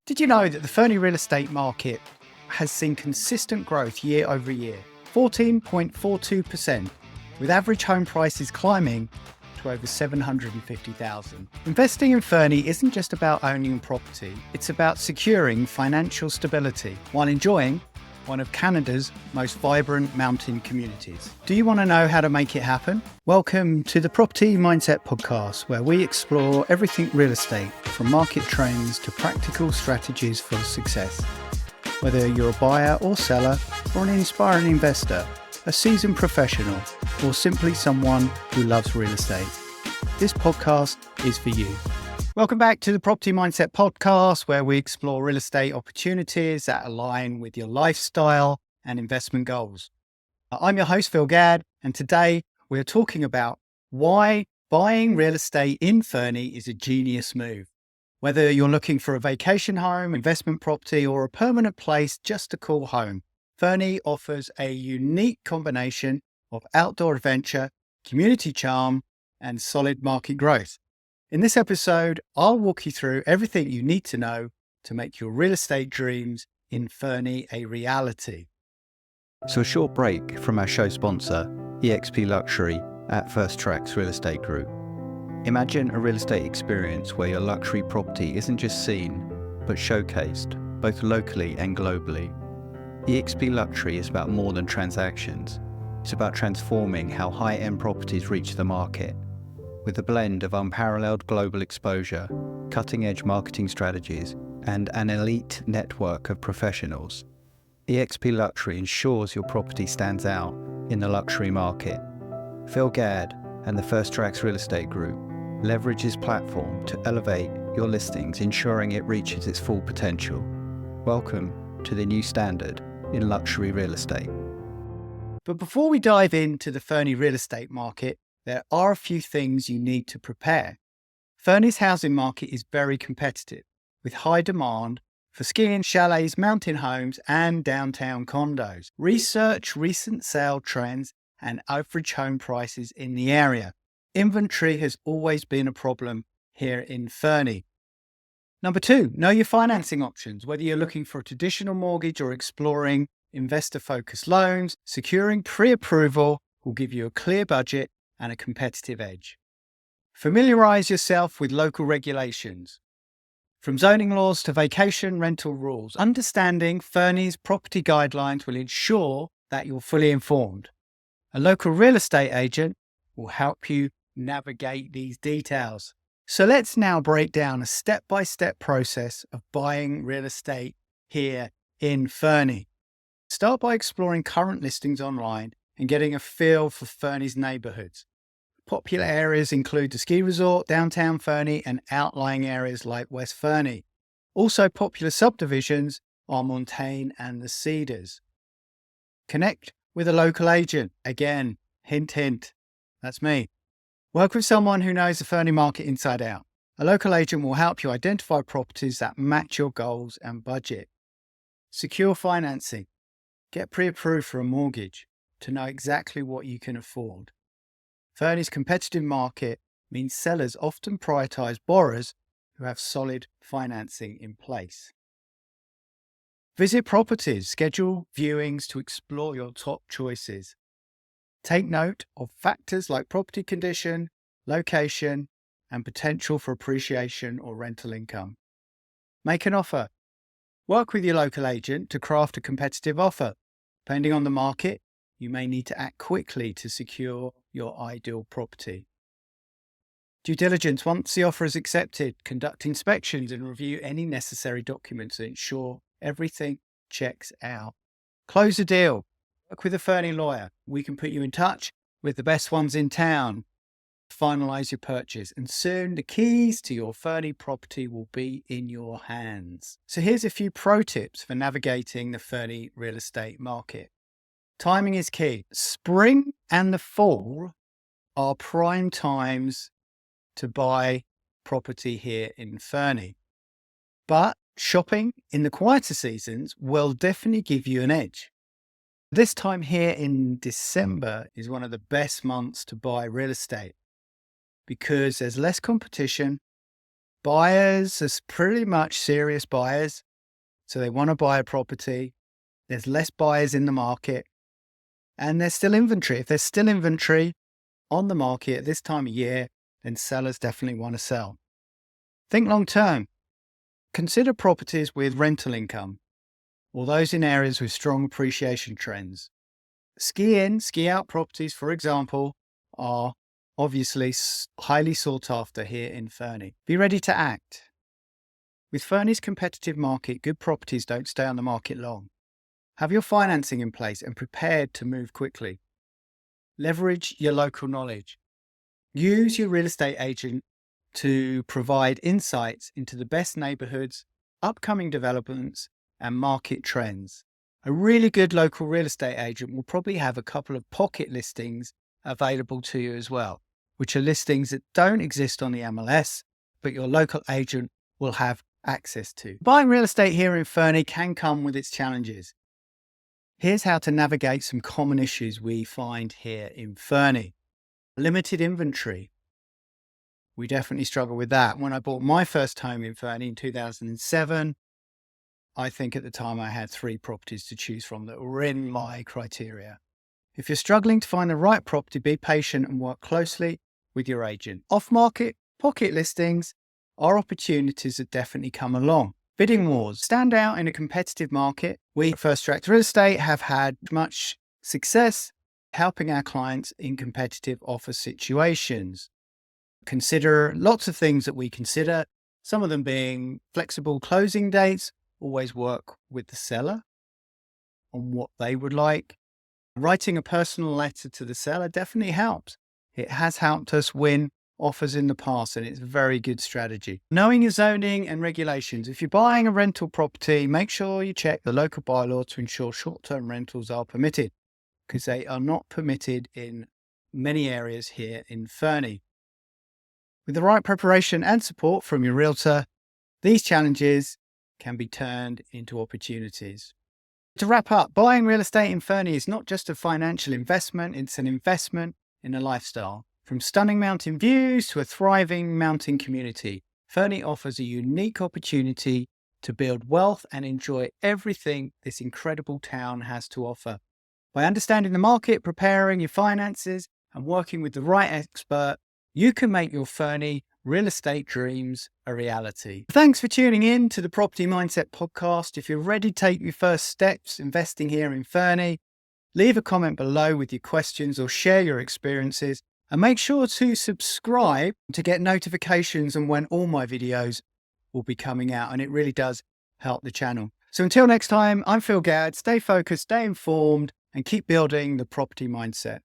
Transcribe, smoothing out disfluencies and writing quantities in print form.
Did you know that the Fernie real estate market has seen consistent growth year over year, 14.42%, with average home prices climbing to over 750,000. Investing in Fernie isn't just about owning property, it's about securing financial stability while enjoying one of Canada's most vibrant mountain communities. Do you want to know how to make it happen? Welcome to the Property Mindset Podcast, where we explore everything real estate, from market trends to practical strategies for success. Whether you're a buyer or seller, or an inspiring investor, a seasoned professional, or simply someone who loves real estate, this podcast is for you. Welcome back to the Property Mindset Podcast, where we explore real estate opportunities that align with your lifestyle and investment goals. I'm your host, Gadd, and today we're talking about why buying real estate in Fernie is a genius move. Whether you're looking for a vacation home, investment property, or a permanent place just to call home, Fernie offers a unique combination of outdoor adventure, community charm, and solid market growth. In this episode, I'll walk you through everything you need to know to make your real estate dreams in Fernie a reality. So a short break from our show sponsor, eXp Luxury at First Tracks Real Estate Group. Imagine a real estate experience where your luxury property isn't just seen, but showcased, both locally and globally. eXp Luxury is about more than transactions. It's about transforming how high-end properties reach the market. With a blend of unparalleled global exposure, cutting-edge marketing strategies, and an elite network of professionals, eXp Luxury ensures your property stands out in the luxury market. Phil Gadd and the First Tracks Real Estate Group leverage his platform to elevate your listings, ensuring it reaches its full potential. Welcome to the new standard in luxury real estate. But before we dive into the Fernie real estate market, there are a few things you need to prepare. Fernie's housing market is very competitive, with high demand for skiing, chalets, mountain homes, and downtown condos. Research recent sale trends and average home prices in the area. Inventory has always been a problem here in Fernie. Number 2, know your financing options. Whether you're looking for a traditional mortgage or exploring investor-focused loans, securing pre-approval will give you a clear budget and a competitive edge. Familiarize yourself with local regulations. From zoning laws to vacation rental rules, understanding Fernie's property guidelines will ensure that you're fully informed. A local real estate agent will help you navigate these details. So let's now break down a step-by-step process of buying real estate here in Fernie. Start by exploring current listings online and getting a feel for Fernie's neighborhoods. Popular areas include the ski resort, downtown Fernie, and outlying areas like West Fernie. Also popular subdivisions are Montaigne and the Cedars. Connect with a local agent. Again, hint, hint, that's me. Work with someone who knows the Fernie market inside out. A local agent will help you identify properties that match your goals and budget. Secure financing. Get pre-approved for a mortgage to know exactly what you can afford. Fernie's competitive market means sellers often prioritize borrowers who have solid financing in place. Visit properties, schedule viewings to explore your top choices. Take note of factors like property condition, location, and potential for appreciation or rental income. Make an offer. Work with your local agent to craft a competitive offer. Depending on the market, you may need to act quickly to secure your ideal property. Due diligence. Once the offer is accepted, conduct inspections and review any necessary documents to ensure everything checks out. Close the deal. Work with a Fernie lawyer. We can put you in touch with the best ones in town. Finalize your purchase, and soon the keys to your Fernie property will be in your hands. So here's a few pro tips for navigating the Fernie real estate market. Timing is key. Spring and the fall are prime times to buy property here in Fernie. But shopping in the quieter seasons will definitely give you an edge. This time here in December is one of the best months to buy real estate because there's less competition Buyers are pretty much serious buyers. So they want to buy a property. There's less buyers in the market and there's still inventory. If there's still inventory on the market at this time of year, then sellers definitely want to sell. Think long term. Consider properties with rental income or those in areas with strong appreciation trends. Ski in, ski out properties, for example, are obviously highly sought after here in Fernie. Be ready to act. With Fernie's competitive market, good properties don't stay on the market long. Have your financing in place and prepared to move quickly. Leverage your local knowledge. Use your real estate agent to provide insights into the best neighborhoods, upcoming developments, and market trends. A really good local real estate agent will probably have a couple of pocket listings available to you as well, which are listings that don't exist on the MLS, but your local agent will have access to. Buying real estate here in Fernie can come with its challenges. Here's how to navigate some common issues we find here in Fernie. Limited inventory. We definitely struggle with that. When I bought my first home in Fernie in 2007, I think at the time I had 3 properties to choose from that were in my criteria. If you're struggling to find the right property, be patient and work closely with your agent. Off-market pocket listings are opportunities that definitely come along. Bidding wars stand out in a competitive market. We at First Tracks Real Estate have had much success helping our clients in competitive offer situations. Consider lots of things that we consider, some of them being flexible closing dates, always work with the seller on what they would like. Writing a personal letter to the seller definitely helps. It has helped us win offers in the past and it's a very good strategy. Knowing your zoning and regulations. If you're buying a rental property, make sure you check the local bylaw to ensure short-term rentals are permitted, because they are not permitted in many areas here in Fernie. With the right preparation and support from your realtor, these challenges can be turned into opportunities. To wrap up, buying real estate in Fernie is not just a financial investment, it's an investment in a lifestyle. From stunning mountain views to a thriving mountain community, Fernie offers a unique opportunity to build wealth and enjoy everything this incredible town has to offer. By understanding the market, preparing your finances, and working with the right expert, you can make your Fernie real estate dreams a reality. Thanks for tuning in to the Property Mindset Podcast. If you're ready to take your first steps investing here in Fernie, leave a comment below with your questions or share your experiences. And make sure to subscribe to get notifications on when all my videos will be coming out. And it really does help the channel. So until next time, I'm Gadd. Stay focused, stay informed, and keep building the property mindset.